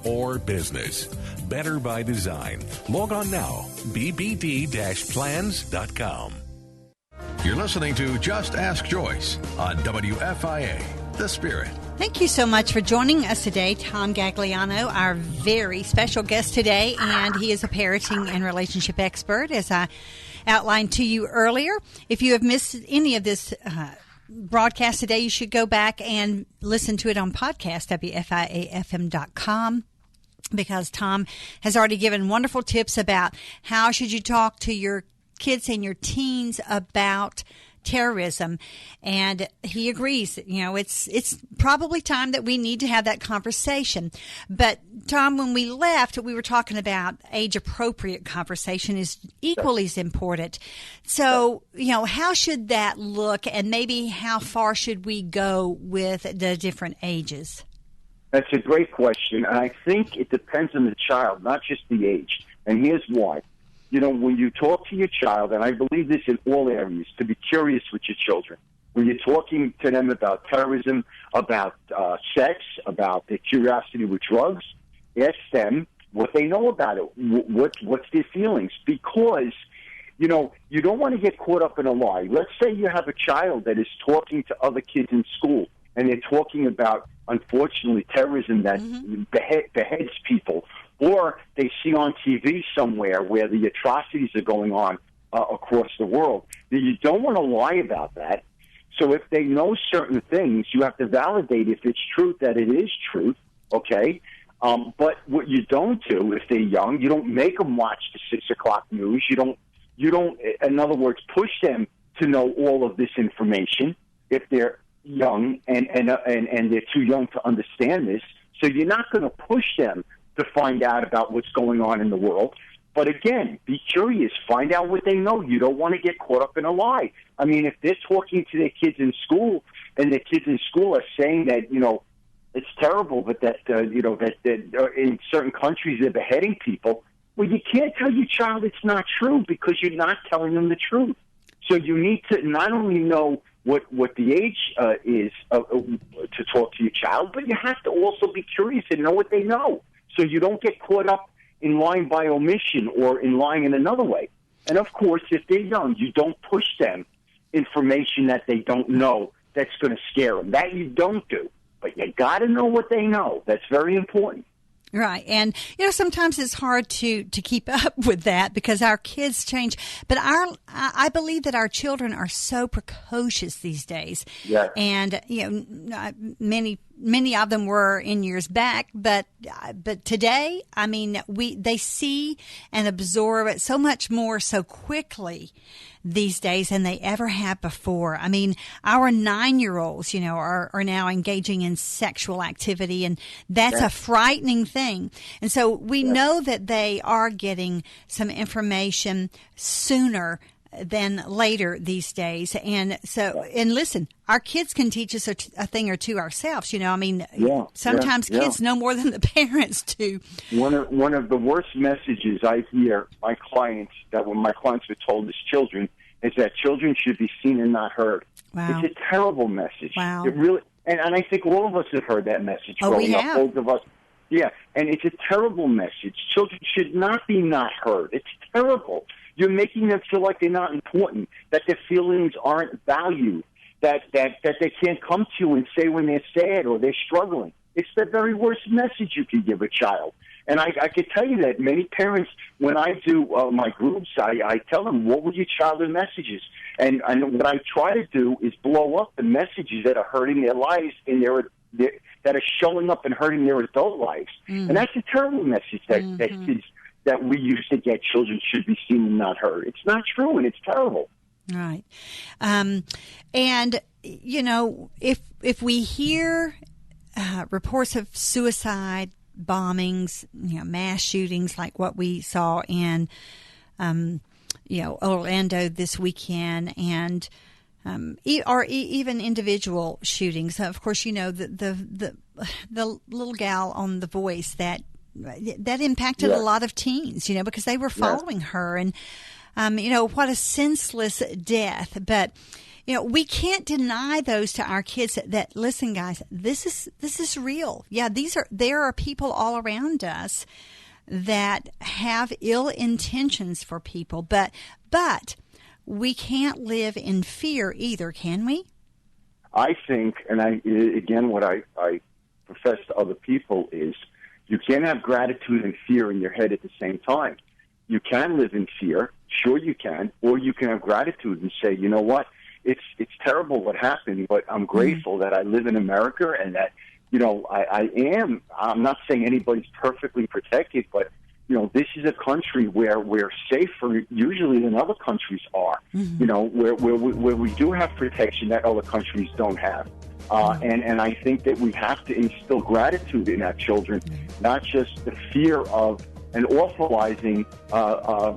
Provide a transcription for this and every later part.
or business. Better by design. Log on now, bbd-plans.com. You're listening to Just Ask Joyce on WFIA, The Spirit. Thank you so much for joining us today, Tom Gagliano, our very special guest today, and he is a parenting and relationship expert, as I outlined to you earlier. If you have missed any of this broadcast today, you should go back and listen to it on podcast, WFIAFM.com, because Tom has already given wonderful tips about how should you talk to your kids and your teens about terrorism, and he agrees. It's probably time that we need to have that conversation. But Tom, when we left, we were talking about age-appropriate conversation is equally as important. So, how should that look, and maybe how far should we go with the different ages? That's a great question, and I think it depends on the child, not just the age. And here's why. When you talk to your child, and I believe this in all areas, to be curious with your children. When you're talking to them about terrorism, about sex, about their curiosity with drugs, ask them what they know about it, what's their feelings. Because, you don't want to get caught up in a lie. Let's say you have a child that is talking to other kids in school, and they're talking about, unfortunately, terrorism that beheads people, or they see on TV somewhere where the atrocities are going on across the world. You don't want to lie about that. So if they know certain things, you have to validate if it's truth that it is truth, okay? But what you don't do, if they're young, you don't make them watch the 6 o'clock news. You don't, in other words, push them to know all of this information if they're young and they're too young to understand this. So you're not going to push them to find out about what's going on in the world. But again, be curious. Find out what they know. You don't want to get caught up in a lie. I mean, if they're talking to their kids in school and their kids in school are saying that, it's terrible, but that, that in certain countries they're beheading people, well, you can't tell your child it's not true because you're not telling them the truth. So you need to not only know what the age is to talk to your child, but you have to also be curious and know what they know. So you don't get caught up in lying by omission or in lying in another way. And, of course, if they're young, you don't push them information that they don't know that's going to scare them. That you don't do. But you got to know what they know. That's very important. Right. And, sometimes it's hard to keep up with that because our kids change. But I believe that our children are so precocious these days. Yeah. And, many of them were in years back, but today, I mean, they see and absorb it so much more so quickly these days than they ever have before. I mean, our 9-year-olds, are now engaging in sexual activity, and that's a frightening thing. And so we know that they are getting some information sooner than later these days. And so, and listen, our kids can teach us a thing or two ourselves. Sometimes kids know more than the parents do. One of the worst messages I hear my clients, that when my clients were told as children, is that children should be seen and not heard. Wow. It's a terrible message. Wow. It really, and I think all of us have heard that message growing up. Both of us. Yeah, and it's a terrible message. Children should not be not heard. It's terrible. You're making them feel like they're not important, that their feelings aren't valued, that they can't come to you and say when they're sad or they're struggling. It's the very worst message you can give a child. And I can tell you that many parents, when I do my groups, I tell them, what were your childhood messages? And what I try to do is blow up the messages that are hurting their lives and that are showing up and hurting their adult lives. Mm. And that's a terrible message that kids that we used to get. Children should be seen and not heard. It's not true, and it's terrible. Right. And, if we hear reports of suicide bombings, mass shootings like what we saw in, Orlando this weekend, and or even individual shootings. Of course, the little gal on The Voice that impacted a lot of teens, because they were following her, and what a senseless death. But we can't deny those to our kids that listen, guys, this is real. Yeah, there are people all around us that have ill intentions for people, but we can't live in fear either, can we? I think, and what I profess to other people is, you can't have gratitude and fear in your head at the same time. You can live in fear, sure you can, or you can have gratitude and say, you know what, it's terrible what happened, but I'm grateful that I live in America and that, I'm not saying anybody's perfectly protected, but, this is a country where we're safer usually than other countries are, where we do have protection that other countries don't have. And I think that we have to instill gratitude in our children, not just the fear of and awfulizing our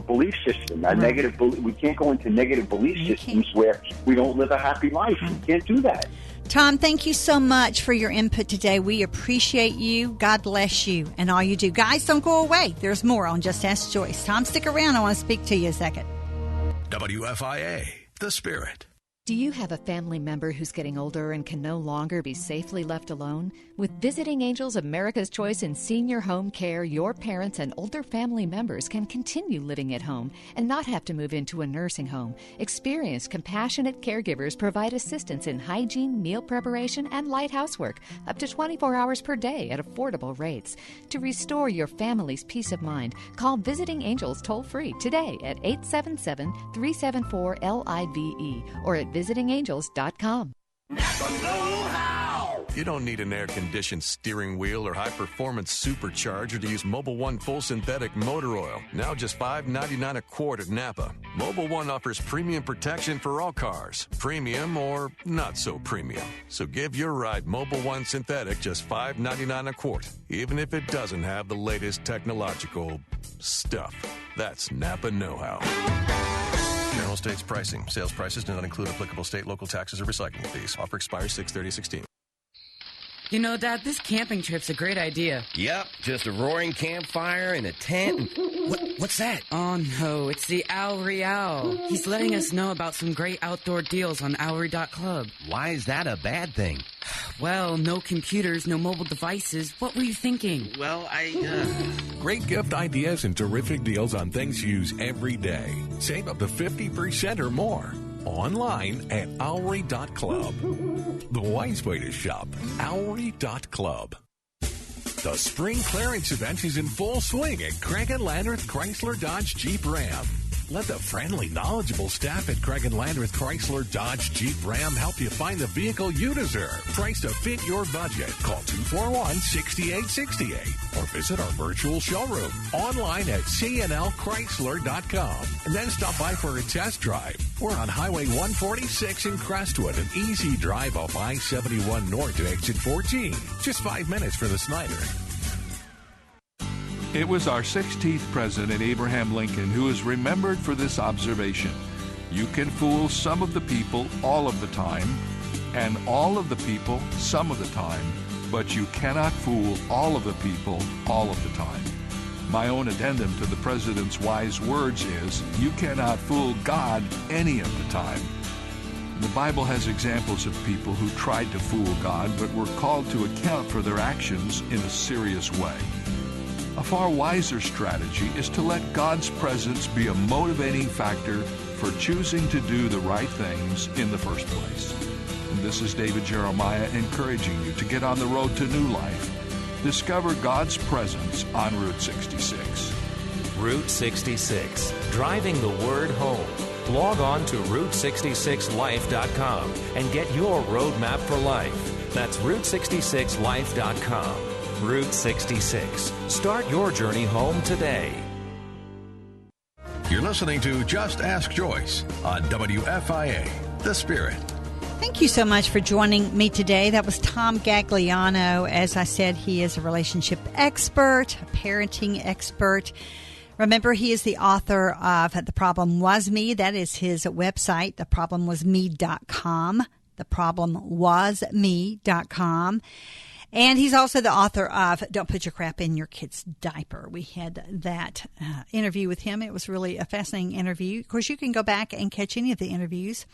belief system, our negative. We can't go into negative belief systems where we don't live a happy life. We can't do that. Tom, thank you so much for your input today. We appreciate you. God bless you and all you do. Guys, don't go away. There's more on Just Ask Joyce. Tom, stick around. I want to speak to you a second. WFIA, The Spirit. Do you have a family member who's getting older and can no longer be safely left alone? With Visiting Angels America's Choice in Senior Home Care, your parents and older family members can continue living at home and not have to move into a nursing home. Experienced, compassionate caregivers provide assistance in hygiene, meal preparation, and light housework up to 24 hours per day at affordable rates. To restore your family's peace of mind, call Visiting Angels toll-free today at 877-374-LIVE or at visitingangels.com. You don't need an air-conditioned steering wheel or high-performance supercharger to use Mobil 1 full synthetic motor oil. Now just $5.99 a quart at Napa. Mobil 1 offers premium protection for all cars, premium or not so premium. So give your ride Mobil 1 synthetic just $5.99 a quart, even if it doesn't have the latest technological stuff. That's Napa know-how. General States pricing. Sales prices do not include applicable state, local taxes, or recycling fees. Offer expires 6/30/16. You know, Dad, this camping trip's a great idea. Yep, just a roaring campfire and a tent. What's that? Oh, no, it's the Al Real. He's letting us know about some great outdoor deals on Owry.club. Why is that a bad thing? Well, no computers, no mobile devices. What were you thinking? Well, Great gift ideas and terrific deals on things you use every day. Save up to 50% or more. Online at Owry.club. The wise way to shop. Owry.club. The spring clearance event is in full swing at Craig & Landreth Chrysler Dodge Jeep Ram. Let the friendly, knowledgeable staff at Craig & Landreth Chrysler Dodge Jeep Ram help you find the vehicle you deserve. Priced to fit your budget. Call 241-6868 or visit our virtual showroom online at cnlchrysler.com. And then stop by for a test drive. We're on Highway 146 in Crestwood, an easy drive off I-71 North to exit 14. Just 5 minutes for the Snyder. It was our 16th president, Abraham Lincoln, who is remembered for this observation. You can fool some of the people all of the time, and all of the people some of the time, but you cannot fool all of the people all of the time. My own addendum to the president's wise words is, you cannot fool God any of the time. The Bible has examples of people who tried to fool God, but were called to account for their actions in a serious way. A far wiser strategy is to let God's presence be a motivating factor for choosing to do the right things in the first place. And this is David Jeremiah encouraging you to get on the road to new life. Discover God's presence on Route 66. Route 66, driving the word home. Log on to Route66Life.com and get your roadmap for life. That's Route66Life.com. Route 66. Start your journey home today. You're listening to Just Ask Joyce on WFIA, The Spirit. Thank you so much for joining me today. That was Tom Gagliano. As I said, he is a relationship expert, a parenting expert. Remember, he is the author of The Problem Was Me. That is his website, theproblemwasme.com. Theproblemwasme.com. And he's also the author of Don't Put Your Crap in Your Kid's Diaper. We had that interview with him. It was really a fascinating interview. Of course, you can go back and catch any of the interviews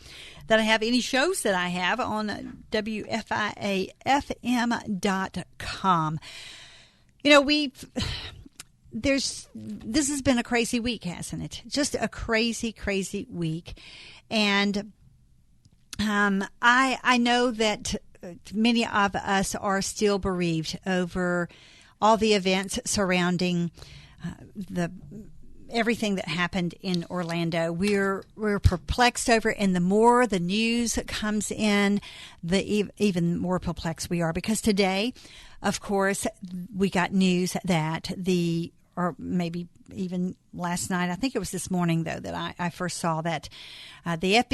that I have, any shows that I have on WFIAFM.com. This has been a crazy week, hasn't it? Just a crazy, crazy week. And I know that many of us are still bereaved over all the events surrounding everything that happened in Orlando. We're perplexed over it, and the more the news comes in, the even more perplexed we are. Because today, of course, we got news that or maybe even last night, I think it was this morning, though, that I first saw that the FBI